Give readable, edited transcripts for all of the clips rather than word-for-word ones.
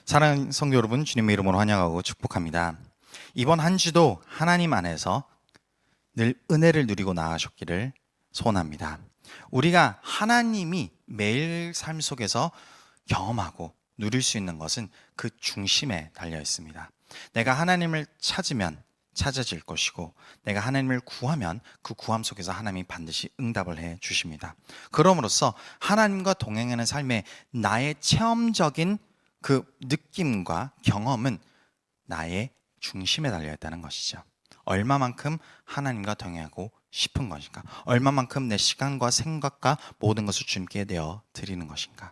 사랑하는 성도 여러분, 주님의 이름으로 환영하고 축복합니다. 이번 한 주도 하나님 안에서 늘 은혜를 누리고 나아가셨기를 소원합니다. 우리가 하나님이 매일 삶 속에서 경험하고 누릴 수 있는 것은 그 중심에 달려 있습니다. 내가 하나님을 찾으면 찾아질 것이고, 내가 하나님을 구하면 그 구함 속에서 하나님이 반드시 응답을 해 주십니다. 그럼으로써 하나님과 동행하는 삶에 나의 체험적인 그 느낌과 경험은 나의 중심에 달려있다는 것이죠. 얼마만큼 하나님과 동행하고 싶은 것인가? 얼마만큼 내 시간과 생각과 모든 것을 주님께 내어 드리는 것인가?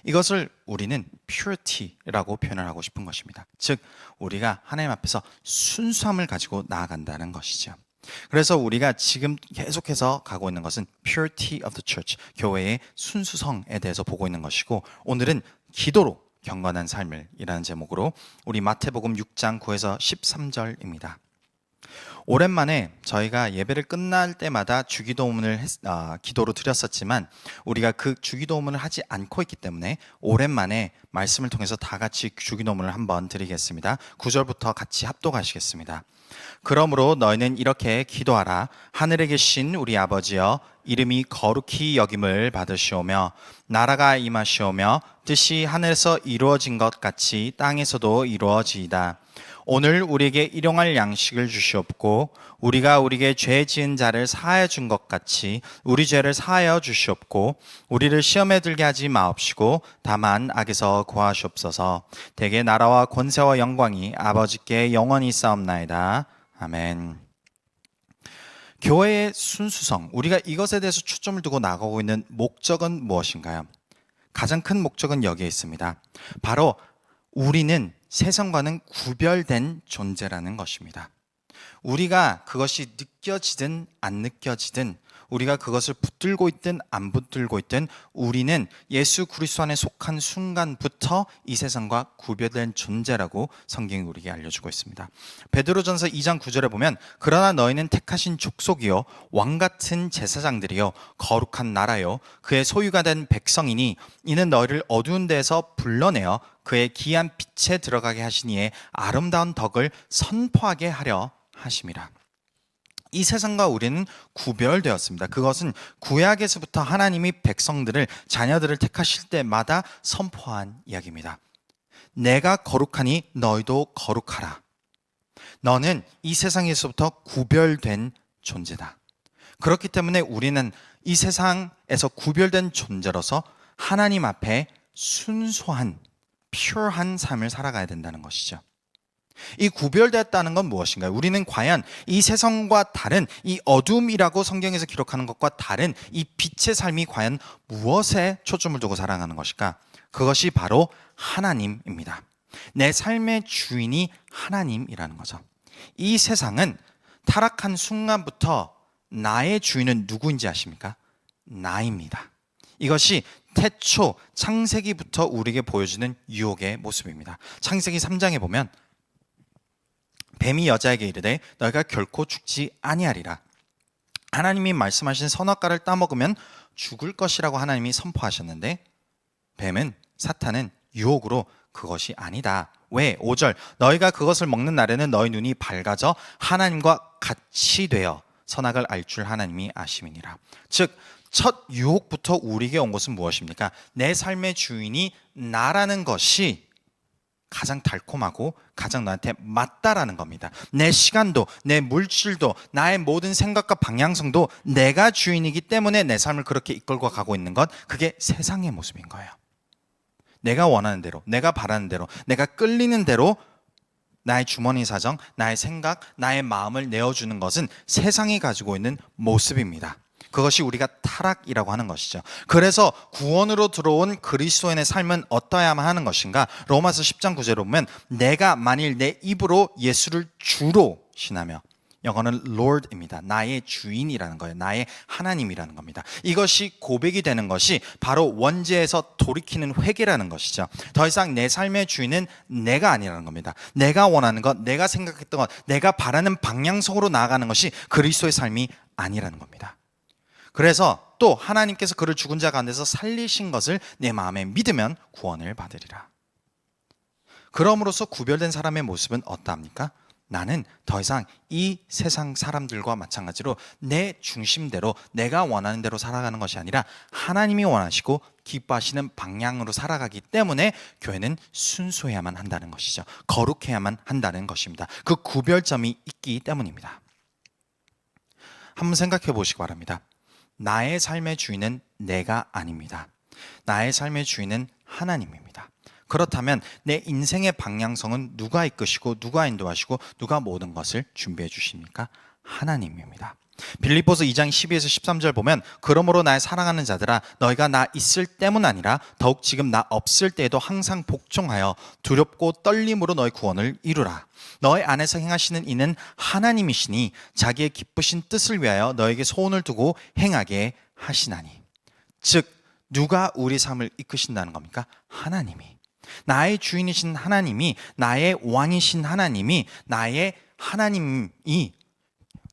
이것을 우리는 purity라고 표현을 하고 싶은 것입니다. 즉, 우리가 하나님 앞에서 순수함을 가지고 나아간다는 것이죠. 그래서 우리가 지금 계속해서 가고 있는 것은 purity of the church, 교회의 순수성에 대해서 보고 있는 것이고, 오늘은 기도로 경건한 삶을 이라는 제목으로 우리 마태복음 6장 9에서 13절입니다. 오랜만에 저희가 예배를 끝날 때마다 주기도문을 기도로 드렸었지만, 우리가 그 주기도문을 하지 않고 있기 때문에 오랜만에 말씀을 통해서 다 같이 주기도문을 한번 드리겠습니다. 9절부터 같이 합독하시겠습니다. 그러므로 너희는 이렇게 기도하라. 하늘에 계신 우리 아버지여, 이름이 거룩히 여김을 받으시오며 나라가 임하시오며 뜻이 하늘에서 이루어진 것 같이 땅에서도 이루어지이다. 오늘 우리에게 일용할 양식을 주시옵고, 우리가 우리에게 죄 지은 자를 사하여 준 것 같이 우리 죄를 사하여 주시옵고, 우리를 시험에 들게 하지 마옵시고 다만 악에서 구하시옵소서. 대개 나라와 권세와 영광이 아버지께 영원히 있사옵나이다. 아멘. 교회의 순수성, 우리가 이것에 대해서 초점을 두고 나가고 있는 목적은 무엇인가요? 가장 큰 목적은 여기에 있습니다. 바로 우리는 세상과는 구별된 존재라는 것입니다. 우리가 그것이 느껴지든 안 느껴지든, 우리가 그것을 붙들고 있든 안 붙들고 있든, 우리는 예수 그리스도 안에 속한 순간부터 이 세상과 구별된 존재라고 성경이 우리에게 알려주고 있습니다. 베드로전서 2장 9절에 보면, 그러나 너희는 택하신 족속이요 왕같은 제사장들이요 거룩한 나라요 그의 소유가 된 백성이니, 이는 너희를 어두운 데에서 불러내어 그의 기이한 빛에 들어가게 하시니에 아름다운 덕을 선포하게 하려 하심이라. 이 세상과 우리는 구별되었습니다. 그것은 구약에서부터 하나님이 백성들을, 자녀들을 택하실 때마다 선포한 이야기입니다. 내가 거룩하니 너희도 거룩하라. 너는 이 세상에서부터 구별된 존재다. 그렇기 때문에 우리는 이 세상에서 구별된 존재로서 하나님 앞에 순수한, 퓨어한 삶을 살아가야 된다는 것이죠. 이 구별되었다는 건 무엇인가요? 우리는 과연 이 세상과 다른, 이 어둠이라고 성경에서 기록하는 것과 다른 이 빛의 삶이 과연 무엇에 초점을 두고 살아가는 것일까? 그것이 바로 하나님입니다. 내 삶의 주인이 하나님이라는 거죠. 이 세상은 타락한 순간부터 나의 주인은 누구인지 아십니까? 나입니다. 이것이 태초 창세기부터 우리에게 보여주는 유혹의 모습입니다. 창세기 3장에 보면 뱀이 여자에게 이르되 너희가 결코 죽지 아니하리라. 하나님이 말씀하신 선악과를 따먹으면 죽을 것이라고 하나님이 선포하셨는데, 뱀은, 사탄은 유혹으로 그것이 아니다. 왜? 5절 너희가 그것을 먹는 날에는 너희 눈이 밝아져 하나님과 같이 되어 선악을 알 줄 하나님이 아심이니라. 즉, 첫 유혹부터 우리에게 온 것은 무엇입니까? 내 삶의 주인이 나라는 것이 가장 달콤하고 가장 너한테 맞다라는 겁니다. 내 시간도, 내 물질도, 나의 모든 생각과 방향성도 내가 주인이기 때문에 내 삶을 그렇게 이끌고 가고 있는 것, 그게 세상의 모습인 거예요. 내가 원하는 대로, 내가 바라는 대로, 내가 끌리는 대로 나의 주머니 사정, 나의 생각, 나의 마음을 내어주는 것은 세상이 가지고 있는 모습입니다. 그것이 우리가 타락이라고 하는 것이죠. 그래서 구원으로 들어온 그리스도인의 삶은 어떠야만 하는 것인가? 로마서 10장 9절에 보면, 내가 만일 내 입으로 예수를 주로 신하며, 영어는 Lord입니다. 나의 주인이라는 거예요. 나의 하나님이라는 겁니다. 이것이 고백이 되는 것이 바로 원죄에서 돌이키는 회개라는 것이죠. 더 이상 내 삶의 주인은 내가 아니라는 겁니다. 내가 원하는 것, 내가 생각했던 것, 내가 바라는 방향성으로 나아가는 것이 그리스도의 삶이 아니라는 겁니다. 그래서 또 하나님께서 그를 죽은 자 가운데서 살리신 것을 내 마음에 믿으면 구원을 받으리라. 그럼으로써 구별된 사람의 모습은 어떠합니까? 나는 더 이상 이 세상 사람들과 마찬가지로 내 중심대로 내가 원하는 대로 살아가는 것이 아니라 하나님이 원하시고 기뻐하시는 방향으로 살아가기 때문에 교회는 순수해야만 한다는 것이죠. 거룩해야만 한다는 것입니다. 그 구별점이 있기 때문입니다. 한번 생각해 보시기 바랍니다. 나의 삶의 주인은 내가 아닙니다. 나의 삶의 주인은 하나님입니다. 그렇다면 내 인생의 방향성은 누가 이끄시고 누가 인도하시고 누가 모든 것을 준비해 주십니까? 하나님입니다. 빌립보서 2장 12에서 13절 보면 그러므로 나의 사랑하는 자들아 너희가 나 있을 때문 아니라 더욱 지금 나 없을 때에도 항상 복종하여 두렵고 떨림으로 너희 구원을 이루라. 너희 안에서 행하시는 이는 하나님이시니 자기의 기쁘신 뜻을 위하여 너에게 소원을 두고 행하게 하시나니. 즉 누가 우리 삶을 이끄신다는 겁니까? 하나님이. 나의 주인이신 하나님이, 나의 왕이신 하나님이, 나의 하나님이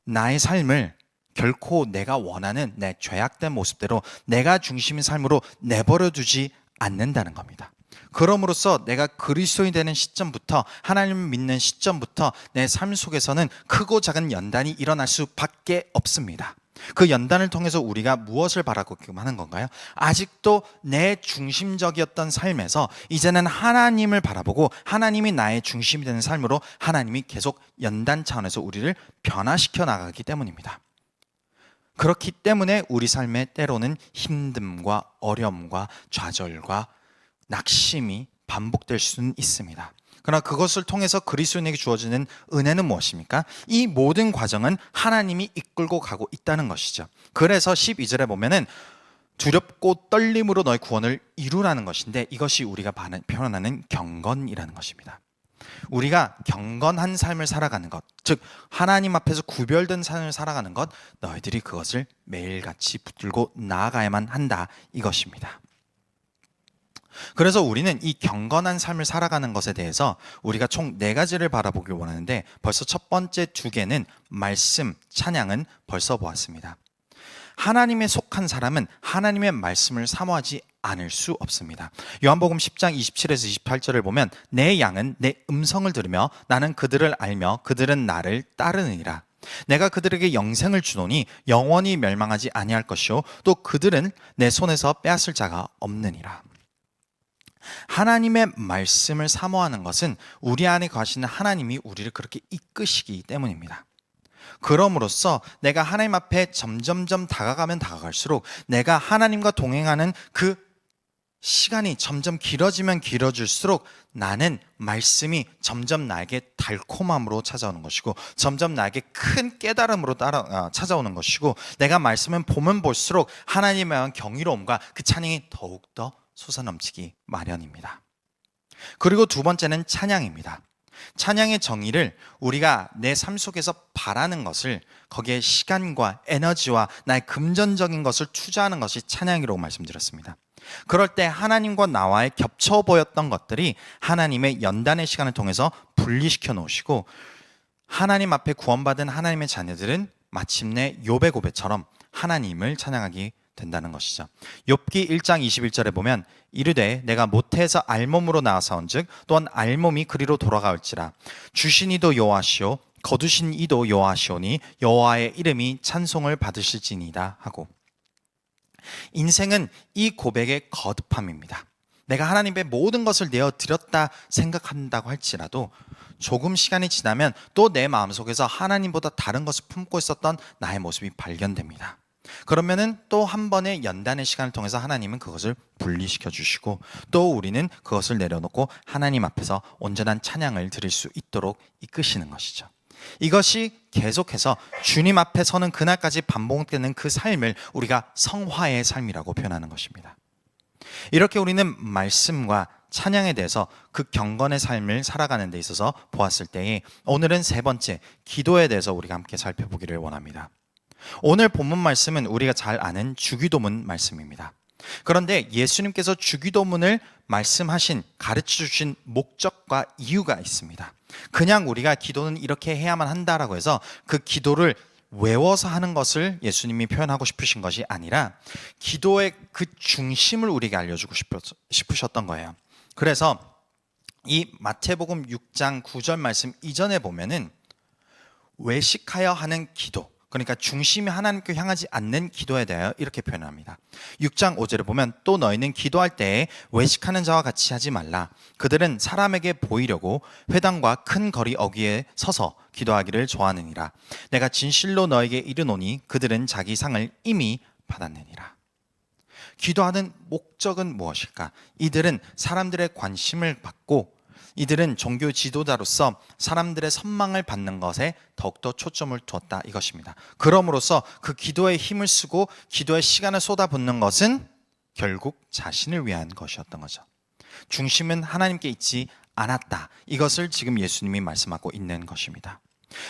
나의 삶을 결코 내가 원하는 내 죄악된 모습대로 내가 중심인 삶으로 내버려 두지 않는다는 겁니다. 그럼으로써 내가 그리스도인이 되는 시점부터, 하나님을 믿는 시점부터 내 삶 속에서는 크고 작은 연단이 일어날 수밖에 없습니다. 그 연단을 통해서 우리가 무엇을 바라고 하는 건가요? 아직도 내 중심적이었던 삶에서 이제는 하나님을 바라보고 하나님이 나의 중심이 되는 삶으로 하나님이 계속 연단 차원에서 우리를 변화시켜 나가기 때문입니다. 그렇기 때문에 우리 삶에 때로는 힘듦과 어려움과 좌절과 낙심이 반복될 수는 있습니다. 그러나 그것을 통해서 그리스도인에게 주어지는 은혜는 무엇입니까? 이 모든 과정은 하나님이 이끌고 가고 있다는 것이죠. 그래서 12절에 보면은 두렵고 떨림으로 너의 구원을 이루라는 것인데 이것이 우리가 표현하는 경건이라는 것입니다. 우리가 경건한 삶을 살아가는 것, 즉 하나님 앞에서 구별된 삶을 살아가는 것, 너희들이 그것을 매일같이 붙들고 나아가야만 한다 이것입니다. 그래서 우리는 이 경건한 삶을 살아가는 것에 대해서 우리가 총 4가지를 바라보길 원하는데 벌써 첫 번째 2개는 말씀, 찬양은 벌써 보았습니다. 하나님에 속한 사람은 하나님의 말씀을 사모하지 않을 수 없습니다. 요한복음 10장 27에서 28절을 보면 내 양은 내 음성을 들으며 나는 그들을 알며 그들은 나를 따르느니라. 내가 그들에게 영생을 주노니 영원히 멸망하지 아니할 것이요 또 그들은 내 손에서 빼앗을 자가 없느니라. 하나님의 말씀을 사모하는 것은 우리 안에 거하시는 하나님이 우리를 그렇게 이끄시기 때문입니다. 그럼으로써 내가 하나님 앞에 점점점 다가가면 다가갈수록 내가 하나님과 동행하는 그 시간이 점점 길어지면 길어질수록 나는 말씀이 점점 나에게 달콤함으로 찾아오는 것이고 점점 나에게 큰 깨달음으로 찾아오는 것이고 내가 말씀을 보면 볼수록 하나님에 대한 경이로움과 그 찬양이 더욱더 솟아넘치기 마련입니다. 그리고 2번째는 찬양입니다. 찬양의 정의를 우리가 내 삶 속에서 바라는 것을 거기에 시간과 에너지와 나의 금전적인 것을 투자하는 것이 찬양이라고 말씀드렸습니다. 그럴 때 하나님과 나와의 겹쳐 보였던 것들이 하나님의 연단의 시간을 통해서 분리시켜 놓으시고 하나님 앞에 구원받은 하나님의 자녀들은 마침내 욥의 고백처럼 하나님을 찬양하기 된다는 것이죠. 욥기 1장 21절에 보면 이르되 내가 모태에서 알몸으로 나와서온즉 또한 알몸이 그리로 돌아가올지라 주신 이도 여호와시오 거두신 이도 여호와시오니 여호와의 이름이 찬송을 받으실지니이다 하고 인생은 이 고백의 거듭함입니다. 내가 하나님의 모든 것을 내어드렸다 생각한다고 할지라도 조금 시간이 지나면 또 내 마음속에서 하나님보다 다른 것을 품고 있었던 나의 모습이 발견됩니다. 그러면은 또 한 번의 연단의 시간을 통해서 하나님은 그것을 분리시켜 주시고 또 우리는 그것을 내려놓고 하나님 앞에서 온전한 찬양을 드릴 수 있도록 이끄시는 것이죠. 이것이 계속해서 주님 앞에 서는 그날까지 반복되는 그 삶을 우리가 성화의 삶이라고 표현하는 것입니다. 이렇게 우리는 말씀과 찬양에 대해서 그 경건의 삶을 살아가는 데 있어서 보았을 때에 오늘은 3번째 기도에 대해서 우리가 함께 살펴보기를 원합니다. 오늘 본문 말씀은 우리가 잘 아는 주기도문 말씀입니다. 그런데 예수님께서 주기도문을 말씀하신, 가르쳐 주신 목적과 이유가 있습니다. 그냥 우리가 기도는 이렇게 해야만 한다라고 해서 그 기도를 외워서 하는 것을 예수님이 표현하고 싶으신 것이 아니라 기도의 그 중심을 우리에게 알려주고 싶으셨던 거예요. 그래서 이 마태복음 6장 9절 말씀 이전에 보면은 외식하여 하는 기도, 그러니까 중심이 하나님께 향하지 않는 기도에 대하여 이렇게 표현합니다. 6장 5절에 보면 또 너희는 기도할 때에 외식하는 자와 같이 하지 말라. 그들은 사람에게 보이려고 회당과 큰 거리 어귀에 서서 기도하기를 좋아하느니라. 내가 진실로 너에게 이르노니 그들은 자기 상을 이미 받았느니라. 기도하는 목적은 무엇일까? 이들은 사람들의 관심을 받고 이들은 종교 지도자로서 사람들의 선망을 받는 것에 더욱더 초점을 두었다 이것입니다. 그럼으로써 그 기도에 힘을 쓰고 기도의 시간을 쏟아붓는 것은 결국 자신을 위한 것이었던 거죠. 중심은 하나님께 있지 않았다. 이것을 지금 예수님이 말씀하고 있는 것입니다.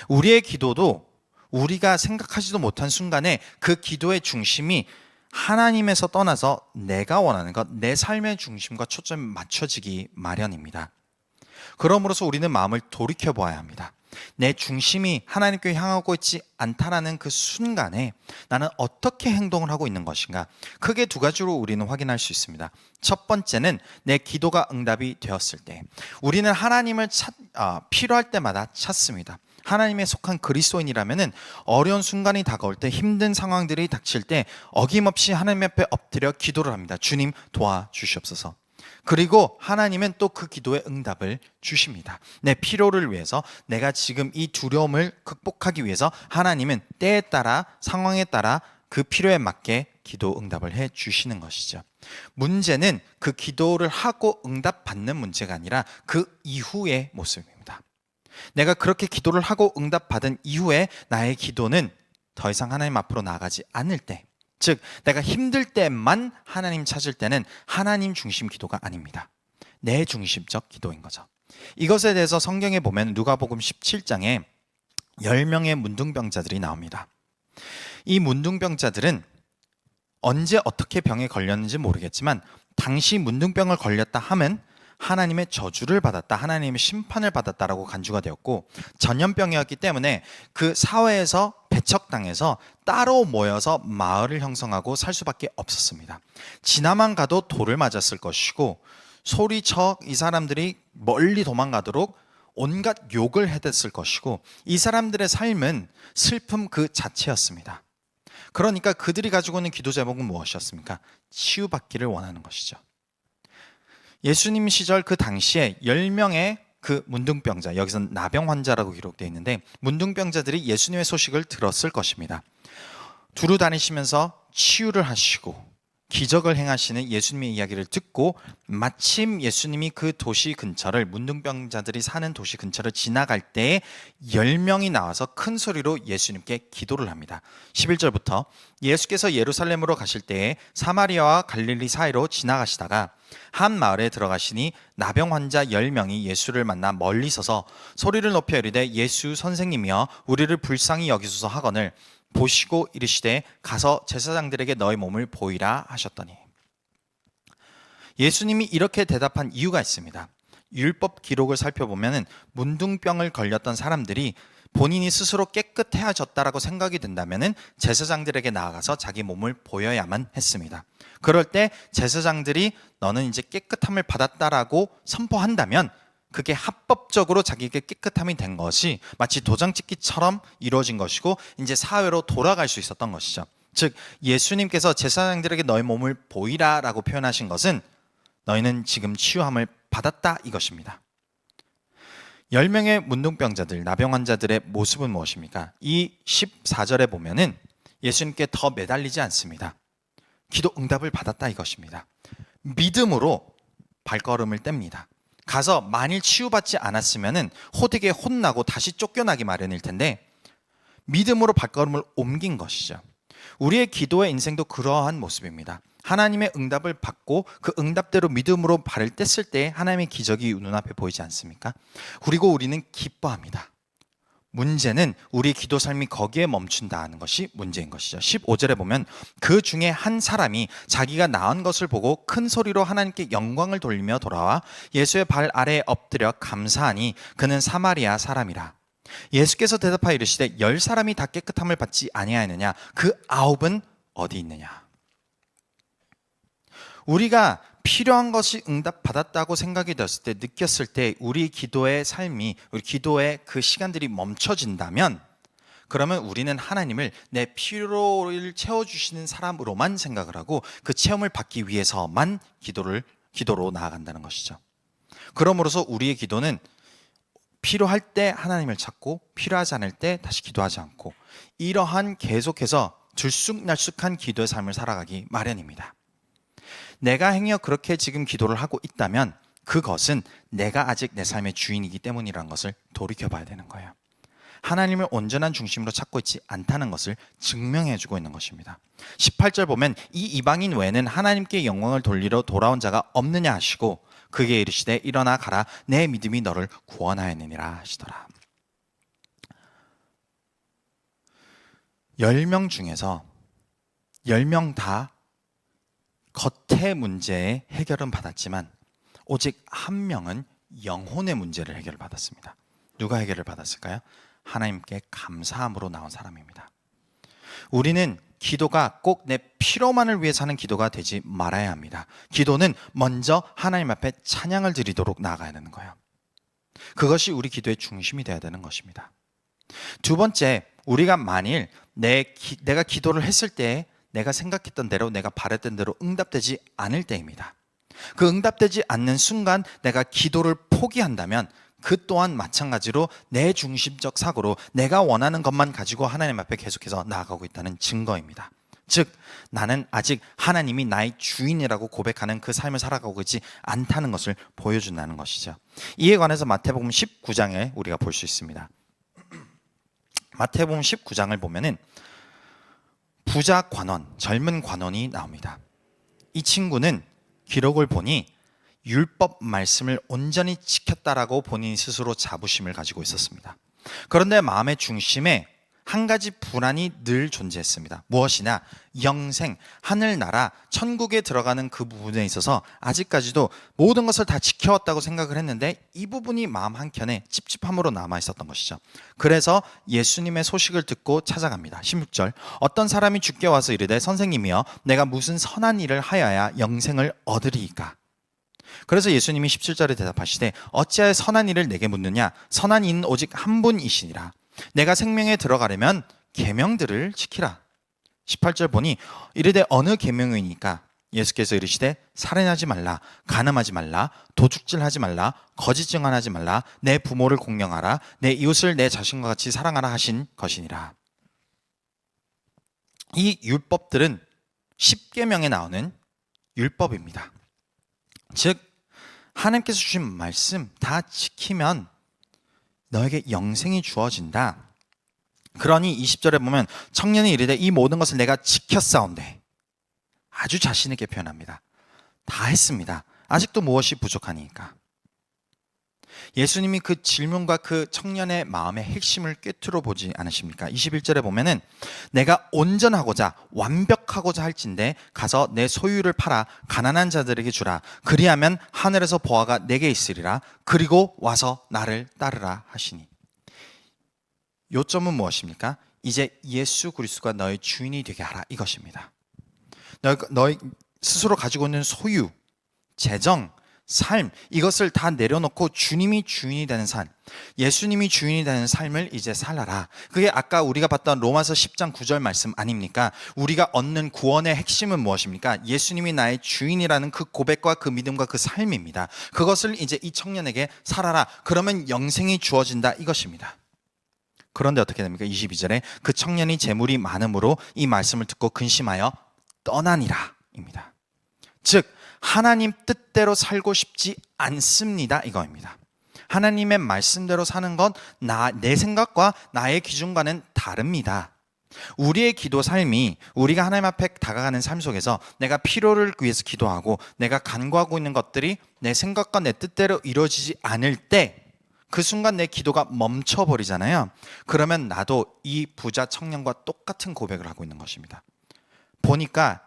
우리의 기도도 우리가 생각하지도 못한 순간에 그 기도의 중심이 하나님에서 떠나서 내가 원하는 것, 내 삶의 중심과 초점이 맞춰지기 마련입니다. 그러므로서 우리는 마음을 돌이켜 보아야 합니다. 내 중심이 하나님께 향하고 있지 않다라는 그 순간에 나는 어떻게 행동을 하고 있는 것인가? 크게 두 가지로 우리는 확인할 수 있습니다. 첫 번째는 내 기도가 응답이 되었을 때 우리는 하나님을 필요할 때마다 찾습니다. 하나님에 속한 그리스도인이라면은 어려운 순간이 다가올 때, 힘든 상황들이 닥칠 때 어김없이 하나님 앞에 엎드려 기도를 합니다. 주님 도와주시옵소서. 그리고 하나님은 또 그 기도의 응답을 주십니다. 내 필요를 위해서, 내가 지금 이 두려움을 극복하기 위해서 하나님은 때에 따라, 상황에 따라 그 필요에 맞게 기도 응답을 해 주시는 것이죠. 문제는 그 기도를 하고 응답받는 문제가 아니라 그 이후의 모습입니다. 내가 그렇게 기도를 하고 응답받은 이후에 나의 기도는 더 이상 하나님 앞으로 나아가지 않을 때, 즉 내가 힘들 때만 하나님 찾을 때는 하나님 중심 기도가 아닙니다. 내 중심적 기도인 거죠. 이것에 대해서 성경에 보면 누가복음 17장에 10명의 문둥병자들이 나옵니다. 이 문둥병자들은 언제 어떻게 병에 걸렸는지 모르겠지만 당시 문둥병을 걸렸다 하면 하나님의 저주를 받았다, 하나님의 심판을 받았다라고 간주가 되었고, 전염병이었기 때문에 그 사회에서 배척당해서 따로 모여서 마을을 형성하고 살 수밖에 없었습니다. 지나만 가도 돌을 맞았을 것이고 소리쳐 이 사람들이 멀리 도망가도록 온갖 욕을 해댔을 것이고, 이 사람들의 삶은 슬픔 그 자체였습니다. 그러니까 그들이 가지고 있는 기도 제목은 무엇이었습니까? 치유받기를 원하는 것이죠. 예수님 시절 그 당시에 10명의 그 문둥병자, 여기서는 나병 환자라고 기록되어 있는데 문둥병자들이 예수님의 소식을 들었을 것입니다. 두루 다니시면서 치유를 하시고 기적을 행하시는 예수님의 이야기를 듣고 마침 예수님이 그 도시 근처를, 문둥병자들이 사는 도시 근처를 지나갈 때 10명이 나와서 큰 소리로 예수님께 기도를 합니다. 11절부터 예수께서 예루살렘으로 가실 때에 사마리아와 갈릴리 사이로 지나가시다가 한 마을에 들어가시니 나병 환자 10명이 예수를 만나 멀리 서서 소리를 높여 이르되 예수 선생님이여 우리를 불쌍히 여기소서 하거늘 보시고 이르시되 가서 제사장들에게 너희 몸을 보이라 하셨더니, 예수님이 이렇게 대답한 이유가 있습니다. 율법 기록을 살펴보면 문둥병을 걸렸던 사람들이 본인이 스스로 깨끗해졌다라고 생각이 된다면 제사장들에게 나아가서 자기 몸을 보여야만 했습니다. 그럴 때 제사장들이 너는 이제 깨끗함을 받았다라고 선포한다면 그게 합법적으로 자기에게 깨끗함이 된 것이 마치 도장 찍기처럼 이루어진 것이고 이제 사회로 돌아갈 수 있었던 것이죠. 즉 예수님께서 제사장들에게 너희 몸을 보이라 라고 표현하신 것은 너희는 지금 치유함을 받았다 이것입니다. 10명의 문둥병자들, 나병 환자들의 모습은 무엇입니까? 이 14절에 보면은 예수님께 더 매달리지 않습니다. 기도 응답을 받았다 이것입니다. 믿음으로 발걸음을 뗍니다. 가서 만일 치유받지 않았으면 호되게 혼나고 다시 쫓겨나기 마련일 텐데 믿음으로 발걸음을 옮긴 것이죠. 우리의 기도의 인생도 그러한 모습입니다. 하나님의 응답을 받고 그 응답대로 믿음으로 발을 뗐을 때 하나님의 기적이 눈앞에 보이지 않습니까? 그리고 우리는 기뻐합니다. 문제는 우리 기도 삶이 거기에 멈춘다는 것이 문제인 것이죠. 15절에 보면 그 중에 한 사람이 자기가 나은 것을 보고 큰 소리로 하나님께 영광을 돌리며 돌아와 예수의 발 아래에 엎드려 감사하니 그는 사마리아 사람이라. 예수께서 대답하여 이르시되 10사람이 다 깨끗함을 받지 아니하였느냐? 그 9은 어디 있느냐? 우리가 필요한 것이 응답받았다고 생각이 되었을 때, 느꼈을 때 우리 기도의 삶이, 우리 기도의 그 시간들이 멈춰진다면, 그러면 우리는 하나님을 내 필요를 채워주시는 사람으로만 생각을 하고 그 체험을 받기 위해서만 기도로 나아간다는 것이죠. 그러므로서 우리의 기도는 필요할 때 하나님을 찾고 필요하지 않을 때 다시 기도하지 않고, 이러한 계속해서 들쑥날쑥한 기도의 삶을 살아가기 마련입니다. 내가 행여 그렇게 지금 기도를 하고 있다면 그것은 내가 아직 내 삶의 주인이기 때문이라는 것을 돌이켜봐야 되는 거예요. 하나님을 온전한 중심으로 찾고 있지 않다는 것을 증명해주고 있는 것입니다. 18절 보면 이 이방인 외에는 하나님께 영광을 돌리러 돌아온 자가 없느냐 하시고 그게 이르시되 일어나 가라 내 믿음이 너를 구원하였느니라 하시더라. 10명 중에서 10명 다 겉의 문제의 해결은 받았지만 오직 한 명은 영혼의 문제를 해결을 받았습니다. 누가 해결을 받았을까요? 하나님께 감사함으로 나온 사람입니다. 우리는 기도가 꼭 내 필요만을 위해서 하는 기도가 되지 말아야 합니다. 기도는 먼저 하나님 앞에 찬양을 드리도록 나아가야 되는 거예요. 그것이 우리 기도의 중심이 되어야 되는 것입니다. 두 번째, 우리가 만일 내가 기도를 했을 때 내가 생각했던 대로, 내가 바랬던 대로 응답되지 않을 때입니다. 그 응답되지 않는 순간 내가 기도를 포기한다면 그 또한 마찬가지로 내 중심적 사고로 내가 원하는 것만 가지고 하나님 앞에 계속해서 나아가고 있다는 증거입니다. 즉 나는 아직 하나님이 나의 주인이라고 고백하는 그 삶을 살아가고 있지 않다는 것을 보여준다는 것이죠. 이에 관해서 마태복음 19장에 우리가 볼 수 있습니다. 마태복음 19장을 보면은 부자 관원, 젊은 관원이 나옵니다. 이 친구는 기록을 보니 율법 말씀을 온전히 지켰다라고 본인 스스로 자부심을 가지고 있었습니다. 그런데 마음의 중심에 한 가지 불안이 늘 존재했습니다. 무엇이냐? 영생, 하늘나라, 천국에 들어가는 그 부분에 있어서 아직까지도 모든 것을 다 지켜왔다고 생각을 했는데 이 부분이 마음 한켠에 찝찝함으로 남아 있었던 것이죠. 그래서 예수님의 소식을 듣고 찾아갑니다. 16절, 어떤 사람이 주께 와서 이르되 선생님이여 내가 무슨 선한 일을 하여야 영생을 얻으리이까? 그래서 예수님이 17절에 대답하시되 어찌하여 선한 일을 내게 묻느냐? 선한 이는 오직 한 분이시니라. 내가 생명에 들어가려면 계명들을 지키라. 18절 보니 이르되 어느 계명이니까? 예수께서 이르시되 살인하지 말라, 간음하지 말라, 도둑질하지 말라, 거짓 증언하지 말라, 내 부모를 공경하라, 내 이웃을 내 자신과 같이 사랑하라 하신 것이니라. 이 율법들은 10계명에 나오는 율법입니다. 즉 하나님께서 주신 말씀 다 지키면 너에게 영생이 주어진다. 그러니 20절에 보면 청년이 이르되 이 모든 것을 내가 지켰사온데, 아주 자신 있게 표현합니다. 다 했습니다. 아직도 무엇이 부족하니까. 예수님이 그 질문과 그 청년의 마음의 핵심을 꿰뚫어 보지 않으십니까? 21절에 보면은 내가 온전하고자 완벽하고자 할진대 가서 내 소유를 팔아 가난한 자들에게 주라. 그리하면 하늘에서 보화가 내게 있으리라. 그리고 와서 나를 따르라 하시니. 요점은 무엇입니까? 이제 예수 그리스도가 너의 주인이 되게 하라, 이것입니다. 너희 스스로 가지고 있는 소유, 재정, 삶, 이것을 다 내려놓고 주님이 주인이 되는 삶, 예수님이 주인이 되는 삶을 이제 살아라. 그게 아까 우리가 봤던 로마서 10장 9절 말씀 아닙니까? 우리가 얻는 구원의 핵심은 무엇입니까? 예수님이 나의 주인이라는 그 고백과 그 믿음과 그 삶입니다. 그것을 이제 이 청년에게 살아라. 그러면 영생이 주어진다, 이것입니다. 그런데 어떻게 됩니까? 22절에 그 청년이 재물이 많음으로 이 말씀을 듣고 근심하여 떠나니라 입니다. 즉 하나님 뜻대로 살고 싶지 않습니다, 이거입니다. 하나님의 말씀대로 사는 건 내 생각과 나의 기준과는 다릅니다. 우리의 기도 삶이, 우리가 하나님 앞에 다가가는 삶 속에서 내가 필요를 위해서 기도하고 내가 간구하고 있는 것들이 내 생각과 내 뜻대로 이루어지지 않을 때 그 순간 내 기도가 멈춰버리잖아요. 그러면 나도 이 부자 청년과 똑같은 고백을 하고 있는 것입니다. 보니까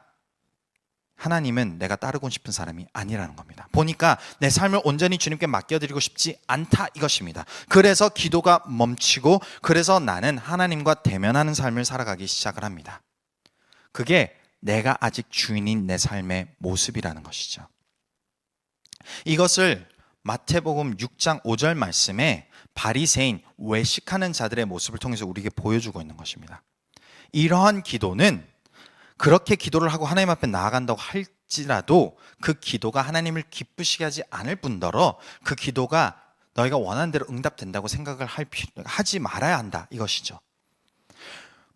하나님은 내가 따르고 싶은 사람이 아니라는 겁니다. 보니까 내 삶을 온전히 주님께 맡겨드리고 싶지 않다, 이것입니다. 그래서 기도가 멈추고, 그래서 나는 하나님과 대면하는 삶을 살아가기 시작을 합니다. 그게 내가 아직 주인인 내 삶의 모습이라는 것이죠. 이것을 마태복음 6장 5절 말씀에 바리새인 외식하는 자들의 모습을 통해서 우리에게 보여주고 있는 것입니다. 이러한 기도는 그렇게 기도를 하고 하나님 앞에 나아간다고 할지라도 그 기도가 하나님을 기쁘시게 하지 않을 뿐더러 그 기도가 너희가 원하는 대로 응답된다고 생각을 하지 말아야 한다, 이것이죠.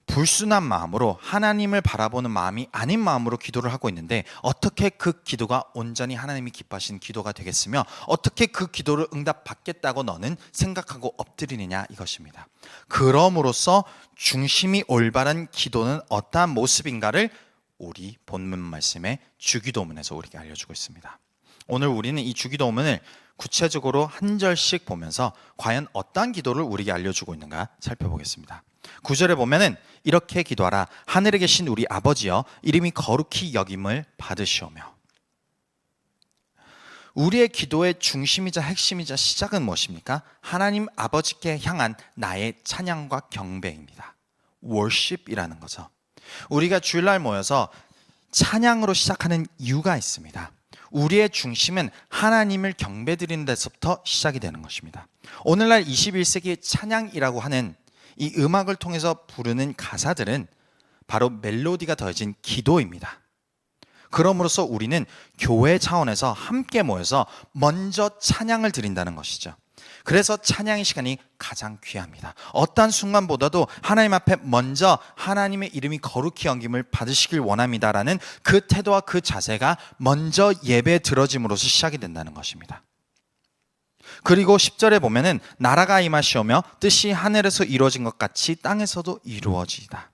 불순한 마음으로 하나님을 바라보는 마음이 아닌 마음으로 기도를 하고 있는데 어떻게 그 기도가 온전히 하나님이 기뻐하시는 기도가 되겠으며 어떻게 그 기도를 응답받겠다고 너는 생각하고 엎드리느냐, 이것입니다. 그럼으로써 중심이 올바른 기도는 어떠한 모습인가를 우리 본문 말씀의 주기도문에서 우리에게 알려주고 있습니다. 오늘 우리는 이 주기도문을 구체적으로 한 절씩 보면서 과연 어떠한 기도를 우리에게 알려주고 있는가 살펴보겠습니다. 9절에 보면은 이렇게 기도하라. 하늘에 계신 우리 아버지여, 이름이 거룩히 여김을 받으시오며. 우리의 기도의 중심이자 핵심이자 시작은 무엇입니까? 하나님 아버지께 향한 나의 찬양과 경배입니다. worship이라는 거죠. 우리가 주일날 모여서 찬양으로 시작하는 이유가 있습니다. 우리의 중심은 하나님을 경배드리는 데서부터 시작이 되는 것입니다. 오늘날 21세기의 찬양이라고 하는 이 음악을 통해서 부르는 가사들은 바로 멜로디가 더해진 기도입니다. 그럼으로써 우리는 교회 차원에서 함께 모여서 먼저 찬양을 드린다는 것이죠. 그래서 찬양의 시간이 가장 귀합니다. 어떠한 순간보다도 하나님 앞에 먼저 하나님의 이름이 거룩히 여김을 받으시길 원합니다라는 그 태도와 그 자세가 먼저 예배에 들어짐으로써 시작이 된다는 것입니다. 그리고 10절에 보면은 나라가 임하시오며 뜻이 하늘에서 이루어진 것 같이 땅에서도 이루어지이다.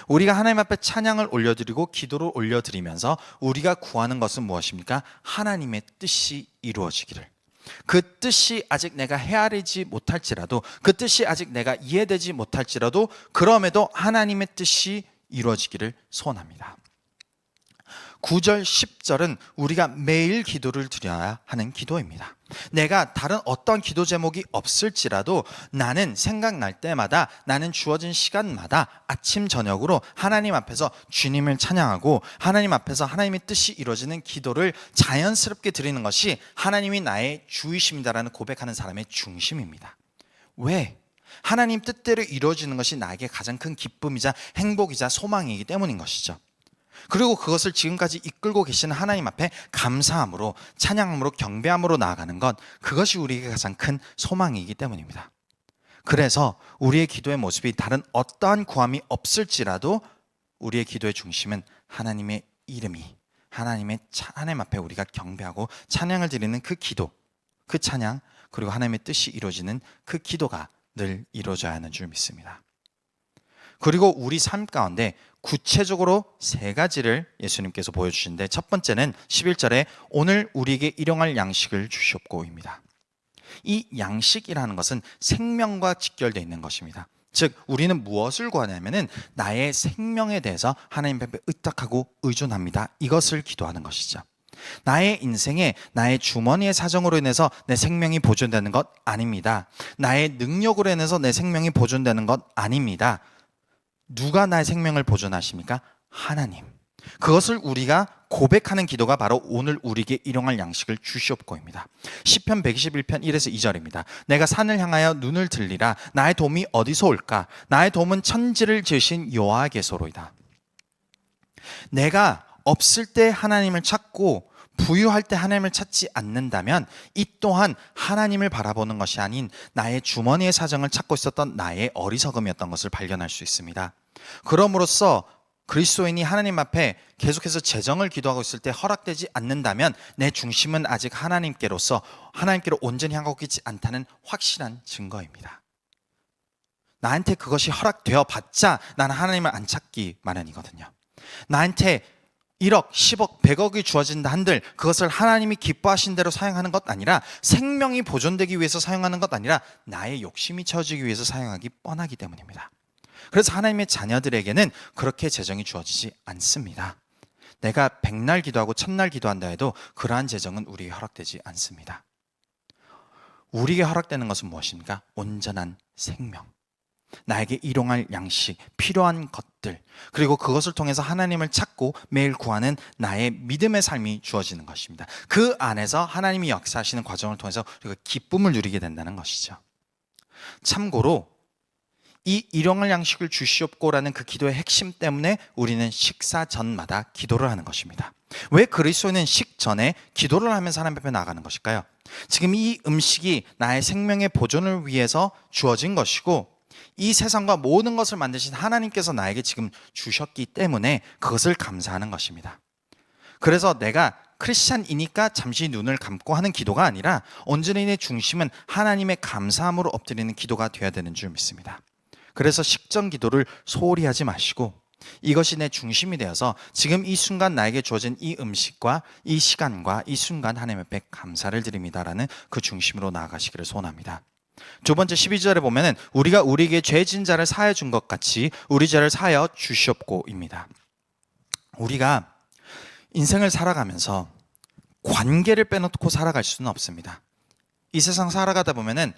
우리가 하나님 앞에 찬양을 올려드리고 기도를 올려드리면서 우리가 구하는 것은 무엇입니까? 하나님의 뜻이 이루어지기를. 그 뜻이 아직 내가 헤아리지 못할지라도, 그 뜻이 아직 내가 이해되지 못할지라도 그럼에도 하나님의 뜻이 이루어지기를 소원합니다. 9절, 10절은 우리가 매일 기도를 드려야 하는 기도입니다. 내가 다른 어떤 기도 제목이 없을지라도 나는 생각날 때마다, 나는 주어진 시간마다 아침 저녁으로 하나님 앞에서 주님을 찬양하고 하나님 앞에서 하나님의 뜻이 이루어지는 기도를 자연스럽게 드리는 것이 하나님이 나의 주이십니다라는 고백하는 사람의 중심입니다. 왜? 하나님 뜻대로 이루어지는 것이 나에게 가장 큰 기쁨이자 행복이자 소망이기 때문인 것이죠. 그리고 그것을 지금까지 이끌고 계시는 하나님 앞에 감사함으로, 찬양함으로, 경배함으로 나아가는 것, 그것이 우리에게 가장 큰 소망이기 때문입니다. 그래서 우리의 기도의 모습이 다른 어떠한 구함이 없을지라도 우리의 기도의 중심은 하나님의 이름이, 하나님 앞에 우리가 경배하고 찬양을 드리는 그 기도, 그 찬양, 그리고 하나님의 뜻이 이루어지는 그 기도가 늘 이루어져야 하는 줄 믿습니다. 그리고 우리 삶 가운데 구체적으로 세 가지를 예수님께서 보여주시는데, 첫 번째는 11절에 오늘 우리에게 일용할 양식을 주시옵고입니다. 이 양식이라는 것은 생명과 직결되어 있는 것입니다. 즉 우리는 무엇을 구하냐면은 나의 생명에 대해서 하나님 앞에 의탁하고 의존합니다. 이것을 기도하는 것이죠. 나의 인생에 나의 주머니의 사정으로 인해서 내 생명이 보존되는 것 아닙니다. 나의 능력으로 인해서 내 생명이 보존되는 것 아닙니다. 누가 나의 생명을 보존하십니까? 하나님. 그것을 우리가 고백하는 기도가 바로 오늘 우리에게 일용할 양식을 주시옵고입니다. 시편 121편 1에서 2절입니다. 내가 산을 향하여 눈을 들리라. 나의 도움이 어디서 올까? 나의 도움은 천지를 지으신 여호와께서로이다. 내가 없을 때 하나님을 찾고 부유할 때 하나님을 찾지 않는다면 이 또한 하나님을 바라보는 것이 아닌 나의 주머니의 사정을 찾고 있었던 나의 어리석음이었던 것을 발견할 수 있습니다. 그럼으로써 그리스도인이 하나님 앞에 계속해서 재정을 기도하고 있을 때 허락되지 않는다면 내 중심은 아직 하나님께로 온전히 향하고 있지 않다는 확실한 증거입니다. 나한테 그것이 허락되어 봤자 나는 하나님을 안 찾기 마련이거든요. 나한테 1억, 10억, 100억이 주어진다 한들 그것을 하나님이 기뻐하신 대로 사용하는 것 아니라, 생명이 보존되기 위해서 사용하는 것 아니라 나의 욕심이 채워지기 위해서 사용하기 뻔하기 때문입니다. 그래서 하나님의 자녀들에게는 그렇게 재정이 주어지지 않습니다. 내가 100날 기도하고 1000날 기도한다 해도 그러한 재정은 우리에게 허락되지 않습니다. 우리에게 허락되는 것은 무엇입니까? 온전한 생명. 나에게 일용할 양식, 필요한 것들, 그리고 그것을 통해서 하나님을 찾고 매일 구하는 나의 믿음의 삶이 주어지는 것입니다. 그 안에서 하나님이 역사하시는 과정을 통해서 우리가 기쁨을 누리게 된다는 것이죠. 참고로 이 일용할 양식을 주시옵고라는 그 기도의 핵심 때문에 우리는 식사 전마다 기도를 하는 것입니다. 왜 그리스도인은 식전에 기도를 하면서 하나님 앞에 나아가는 것일까요? 지금 이 음식이 나의 생명의 보존을 위해서 주어진 것이고 이 세상과 모든 것을 만드신 하나님께서 나에게 지금 주셨기 때문에 그것을 감사하는 것입니다. 그래서 내가 크리스찬이니까 잠시 눈을 감고 하는 기도가 아니라 온전히 내 중심은 하나님의 감사함으로 엎드리는 기도가 되어야 되는 줄 믿습니다. 그래서 식전 기도를 소홀히 하지 마시고 이것이 내 중심이 되어서 지금 이 순간 나에게 주어진 이 음식과 이 시간과 이 순간 하나님 앞에 감사를 드립니다라는 그 중심으로 나아가시기를 소원합니다. 두 번째 12절에 보면은 우리가 우리에게 죄진 자를 사하여 준 것 같이 우리 죄를 사하여 주시옵고입니다. 우리가 인생을 살아가면서 관계를 빼놓고 살아갈 수는 없습니다. 이 세상 살아가다 보면은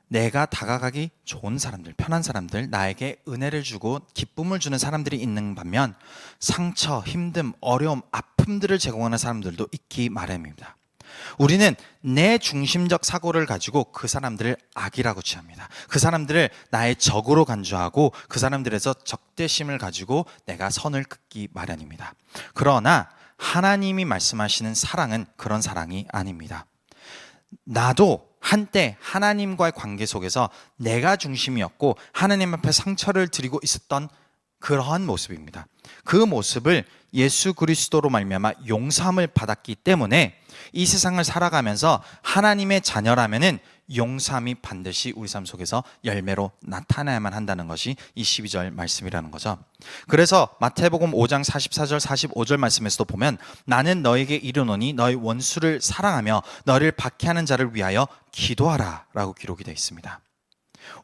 내가 다가가기 좋은 사람들, 편한 사람들, 나에게 은혜를 주고 기쁨을 주는 사람들이 있는 반면 상처, 힘듦, 어려움, 아픔들을 제공하는 사람들도 있기 마련입니다. 우리는 내 중심적 사고를 가지고 그 사람들을 악이라고 취합니다. 그 사람들을 나의 적으로 간주하고 그 사람들에서 적대심을 가지고 내가 선을 긋기 마련입니다. 그러나 하나님이 말씀하시는 사랑은 그런 사랑이 아닙니다. 나도 한때 하나님과의 관계 속에서 내가 중심이었고 하나님 앞에 상처를 드리고 있었던 그러한 모습입니다. 그 모습을 예수 그리스도로 말미암아 용서함을 받았기 때문에 이 세상을 살아가면서 하나님의 자녀라면은 용서함이 반드시 우리 삶 속에서 열매로 나타나야만 한다는 것이 이 12절 말씀이라는 거죠. 그래서 마태복음 5장 44절 45절 말씀에서도 보면 나는 너에게 이르노니 너희 원수를 사랑하며 너를 박해하는 자를 위하여 기도하라 라고 기록이 되어 있습니다.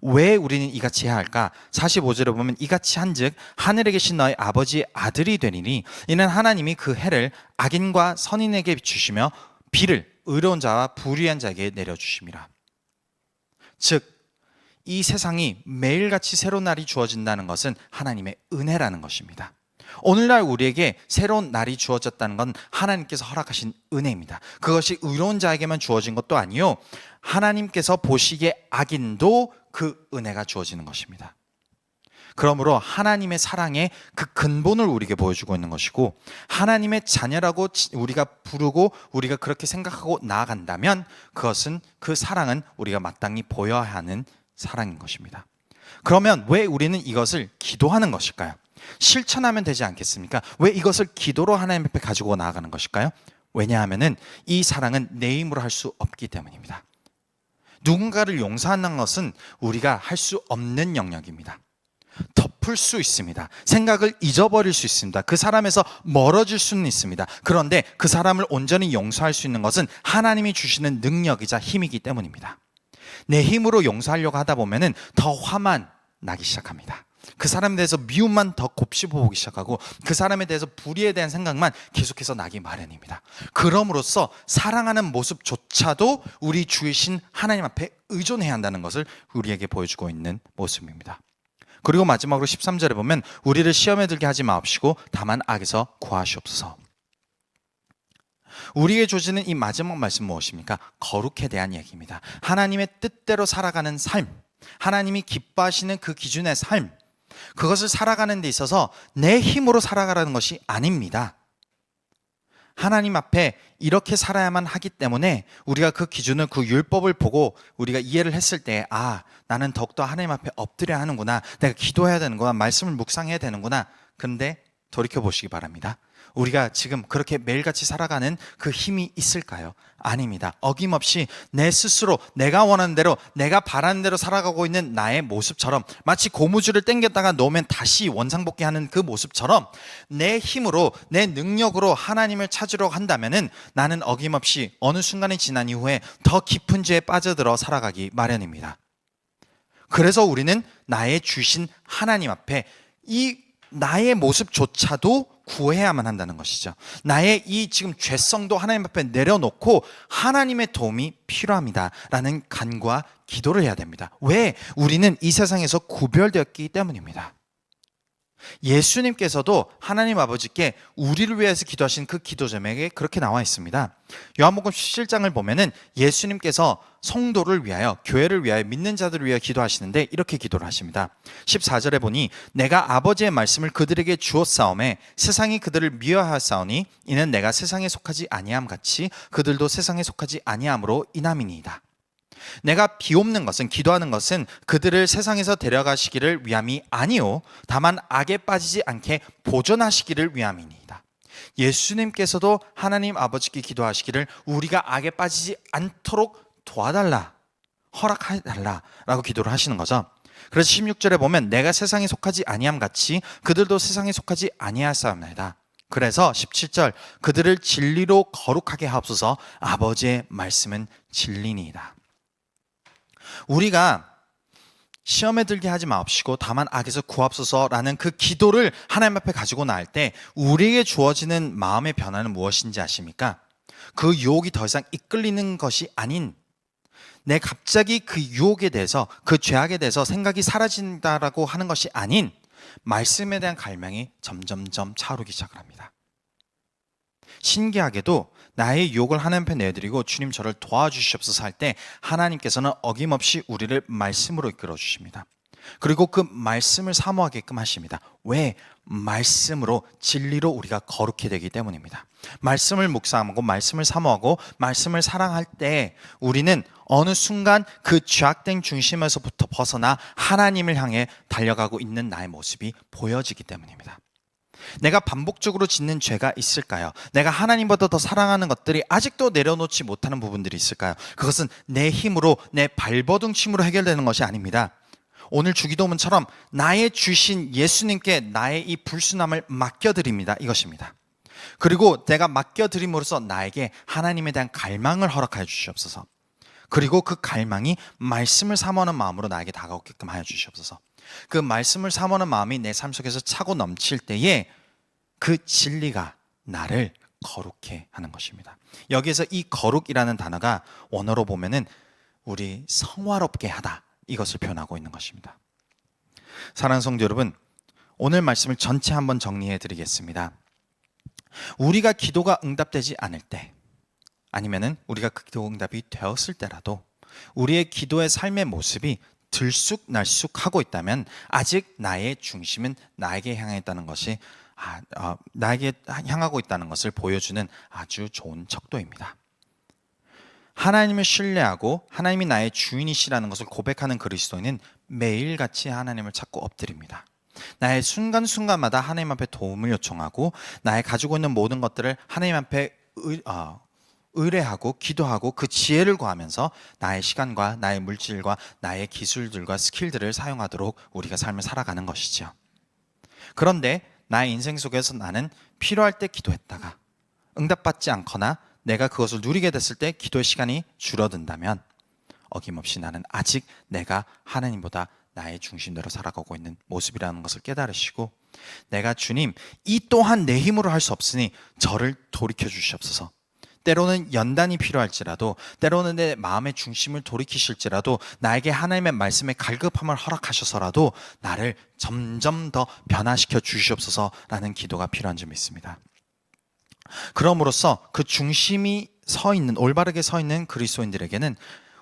왜 우리는 이같이 해야 할까? 45절에 보면 이같이 한즉 하늘에 계신 너희 아버지의 아들이 되리니 이는 하나님이 그 해를 악인과 선인에게 주시며 비를 의로운 자와 불의한 자에게 내려주심이라. 즉 이 세상이 매일같이 새로운 날이 주어진다는 것은 하나님의 은혜라는 것입니다. 오늘날 우리에게 새로운 날이 주어졌다는 건 하나님께서 허락하신 은혜입니다. 그것이 의로운 자에게만 주어진 것도 아니요 하나님께서 보시기에 악인도 그 은혜가 주어지는 것입니다. 그러므로 하나님의 사랑의 그 근본을 우리에게 보여주고 있는 것이고 하나님의 자녀라고 우리가 부르고 우리가 그렇게 생각하고 나아간다면 그것은 그 사랑은 우리가 마땅히 보여야 하는 사랑인 것입니다. 그러면 왜 우리는 이것을 기도하는 것일까요? 실천하면 되지 않겠습니까? 왜 이것을 기도로 하나님 앞에 가지고 나아가는 것일까요? 왜냐하면 이 사랑은 내 힘으로 할 수 없기 때문입니다. 누군가를 용서하는 것은 우리가 할 수 없는 영역입니다. 덮을 수 있습니다. 생각을 잊어버릴 수 있습니다. 그 사람에서 멀어질 수는 있습니다. 그런데 그 사람을 온전히 용서할 수 있는 것은 하나님이 주시는 능력이자 힘이기 때문입니다. 내 힘으로 용서하려고 하다 보면은 더 화만 나기 시작합니다. 그 사람에 대해서 미움만 더 곱씹어보기 시작하고 그 사람에 대해서 불의에 대한 생각만 계속해서 나기 마련입니다. 그럼으로써 사랑하는 모습조차도 우리 주이신 하나님 앞에 의존해야 한다는 것을 우리에게 보여주고 있는 모습입니다. 그리고 마지막으로 13절에 보면 우리를 시험에 들게 하지 마옵시고 다만 악에서 구하시옵소서. 우리에게 주어지는 이 마지막 말씀 무엇입니까? 거룩에 대한 얘기입니다. 하나님의 뜻대로 살아가는 삶, 하나님이 기뻐하시는 그 기준의 삶, 그것을 살아가는 데 있어서 내 힘으로 살아가라는 것이 아닙니다. 하나님 앞에 이렇게 살아야만 하기 때문에 우리가 그 기준을, 그 율법을 보고 우리가 이해를 했을 때 나는 더욱더 하나님 앞에 엎드려야 하는구나, 내가 기도해야 되는구나, 말씀을 묵상해야 되는구나. 그런데 돌이켜보시기 바랍니다. 우리가 지금 그렇게 매일같이 살아가는 그 힘이 있을까요? 아닙니다. 어김없이 내 스스로 내가 원하는 대로, 내가 바라는 대로 살아가고 있는 나의 모습처럼, 마치 고무줄을 당겼다가 놓으면 다시 원상복귀하는 그 모습처럼 내 힘으로, 내 능력으로 하나님을 찾으려 한다면은 나는 어김없이 어느 순간이 지난 이후에 더 깊은 죄에 빠져들어 살아가기 마련입니다. 그래서 우리는 나의 주신 하나님 앞에 이 나의 모습조차도 구해야만 한다는 것이죠. 나의 이 지금 죄성도 하나님 앞에 내려놓고 하나님의 도움이 필요합니다라는 간구와 기도를 해야 됩니다. 왜? 우리는 이 세상에서 구별되었기 때문입니다. 예수님께서도 하나님 아버지께 우리를 위해서 기도하신 그 기도 제목에 그렇게 나와 있습니다. 요한복음 17장을 보면은 예수님께서 성도를 위하여, 교회를 위하여, 믿는 자들을 위하여 기도하시는데 이렇게 기도를 하십니다. 14절에 보니 내가 아버지의 말씀을 그들에게 주었사오매 세상이 그들을 미워하였사오니 이는 내가 세상에 속하지 아니함 같이 그들도 세상에 속하지 아니함으로 인함이니이다. 내가 비옵는 것은, 기도하는 것은 그들을 세상에서 데려가시기를 위함이 아니요 다만 악에 빠지지 않게 보존하시기를 위함이니이다. 예수님께서도 하나님 아버지께 기도하시기를 우리가 악에 빠지지 않도록 도와달라, 허락해달라 라고 기도를 하시는 거죠. 그래서 16절에 보면 내가 세상에 속하지 아니함 같이 그들도 세상에 속하지 아니하사옵나이다. 그래서 17절 그들을 진리로 거룩하게 하옵소서. 아버지의 말씀은 진리니이다. 우리가 시험에 들게 하지 마옵시고 다만 악에서 구하옵소서라는 그 기도를 하나님 앞에 가지고 나올 때 우리에게 주어지는 마음의 변화는 무엇인지 아십니까? 그 유혹이 더 이상 이끌리는 것이 아닌, 내 갑자기 그 유혹에 대해서, 그 죄악에 대해서 생각이 사라진다라고 하는 것이 아닌 말씀에 대한 갈망이 점점점 차오르기 시작을 합니다. 신기하게도 나의 유혹을 하나님 앞에 내드리고 주님 저를 도와주시옵소서 할 때 하나님께서는 어김없이 우리를 말씀으로 이끌어 주십니다. 그리고 그 말씀을 사모하게끔 하십니다. 왜? 말씀으로, 진리로 우리가 거룩히 되기 때문입니다. 말씀을 묵상하고 말씀을 사모하고 말씀을 사랑할 때 우리는 어느 순간 그 죄악된 중심에서부터 벗어나 하나님을 향해 달려가고 있는 나의 모습이 보여지기 때문입니다. 내가 반복적으로 짓는 죄가 있을까요? 내가 하나님보다 더 사랑하는 것들이 아직도 내려놓지 못하는 부분들이 있을까요? 그것은 내 힘으로, 내 발버둥침으로 해결되는 것이 아닙니다. 오늘 주기도문처럼 나의 주신 예수님께 나의 이 불순함을 맡겨드립니다. 이것입니다. 그리고 내가 맡겨드림으로써 나에게 하나님에 대한 갈망을 허락하여 주시옵소서. 그리고 그 갈망이 말씀을 사모하는 마음으로 나에게 다가오게끔 하여 주시옵소서. 그 말씀을 사모하는 마음이 내 삶 속에서 차고 넘칠 때에 그 진리가 나를 거룩해 하는 것입니다. 여기에서 이 거룩이라는 단어가 원어로 보면은 우리 성화롭게 하다, 이것을 표현하고 있는 것입니다. 사랑하는 성도 여러분, 오늘 말씀을 전체 한번 정리해 드리겠습니다. 우리가 기도가 응답되지 않을 때, 아니면은 우리가 그 기도 응답이 되었을 때라도 우리의 기도의 삶의 모습이 들쑥날쑥하고 있다면 아직 나의 중심은 나에게 향했다는 것이 나에게 향하고 있다는 것을 보여주는 아주 좋은 척도입니다. 하나님을 신뢰하고 하나님이 나의 주인이시라는 것을 고백하는 그리스도인은 매일같이 하나님을 찾고 엎드립니다. 나의 순간순간마다 하나님 앞에 도움을 요청하고 나의 가지고 있는 모든 것들을 하나님 앞에 의뢰하고 기도하고 그 지혜를 구하면서 나의 시간과 나의 물질과 나의 기술들과 스킬들을 사용하도록 우리가 삶을 살아가는 것이죠. 그런데 나의 인생 속에서 나는 필요할 때 기도했다가 응답받지 않거나 내가 그것을 누리게 됐을 때 기도의 시간이 줄어든다면 어김없이 나는 아직 내가 하나님보다 나의 중심대로 살아가고 있는 모습이라는 것을 깨달으시고, 내가 주님 이 또한 내 힘으로 할 수 없으니 저를 돌이켜 주시옵소서. 때로는 연단이 필요할지라도, 때로는 내 마음의 중심을 돌이키실지라도, 나에게 하나님의 말씀의 갈급함을 허락하셔서라도 나를 점점 더 변화시켜 주시옵소서라는 기도가 필요한 점이 있습니다. 그럼으로써 그 중심이 올바르게 서 있는 그리스도인들에게는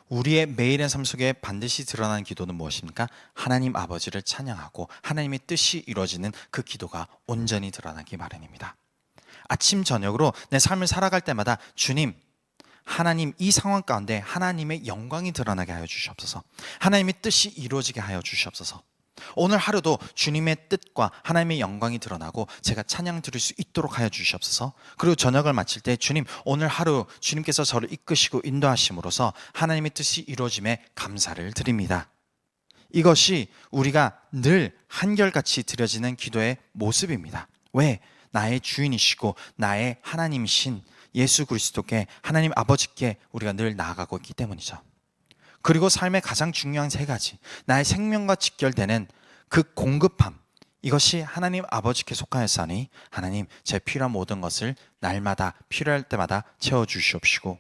우리의 매일의 삶 속에 반드시 드러나는 기도는 무엇입니까? 하나님 아버지를 찬양하고 하나님의 뜻이 이루어지는 그 기도가 온전히 드러나기 마련입니다. 아침 저녁으로 내 삶을 살아갈 때마다 주님, 하나님 이 상황 가운데 하나님의 영광이 드러나게 하여 주시옵소서. 하나님의 뜻이 이루어지게 하여 주시옵소서. 오늘 하루도 주님의 뜻과 하나님의 영광이 드러나고 제가 찬양 드릴 수 있도록 하여 주시옵소서. 그리고 저녁을 마칠 때 주님, 오늘 하루 주님께서 저를 이끄시고 인도하심으로써 하나님의 뜻이 이루어짐에 감사를 드립니다. 이것이 우리가 늘 한결같이 드려지는 기도의 모습입니다. 왜? 나의 주인이시고 나의 하나님이신 예수 그리스도께, 하나님 아버지께 우리가 늘 나아가고 있기 때문이죠. 그리고 삶의 가장 중요한 세 가지, 나의 생명과 직결되는 그 공급함, 이것이 하나님 아버지께 속하였사니 하나님 제 필요한 모든 것을 날마다 필요할 때마다 채워주시옵시고,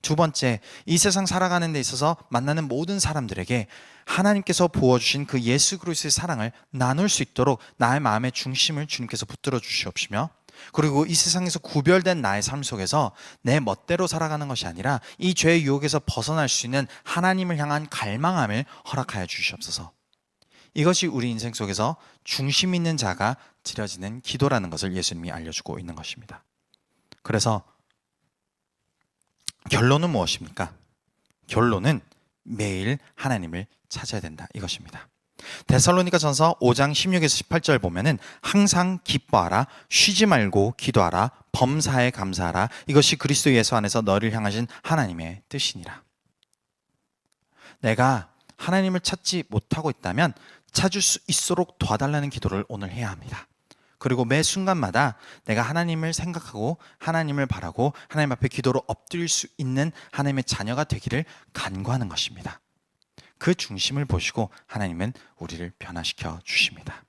두 번째, 이 세상 살아가는 데 있어서 만나는 모든 사람들에게 하나님께서 부어주신 그 예수 그리스도의 사랑을 나눌 수 있도록 나의 마음의 중심을 주님께서 붙들어 주시옵시며, 그리고 이 세상에서 구별된 나의 삶 속에서 내 멋대로 살아가는 것이 아니라 이 죄의 유혹에서 벗어날 수 있는 하나님을 향한 갈망함을 허락하여 주시옵소서. 이것이 우리 인생 속에서 중심 있는 자가 드려지는 기도라는 것을 예수님이 알려주고 있는 것입니다. 그래서 결론은 무엇입니까? 결론은 매일 하나님을 찾아야 된다, 이것입니다. 데살로니가전서 5장 16에서 18절 보면은 항상 기뻐하라, 쉬지 말고 기도하라, 범사에 감사하라, 이것이 그리스도 예수 안에서 너를 향하신 하나님의 뜻이니라. 내가 하나님을 찾지 못하고 있다면 찾을 수 있도록 도와달라는 기도를 오늘 해야 합니다. 그리고 매 순간마다 내가 하나님을 생각하고 하나님을 바라고 하나님 앞에 기도로 엎드릴 수 있는 하나님의 자녀가 되기를 간구하는 것입니다. 그 중심을 보시고 하나님은 우리를 변화시켜 주십니다.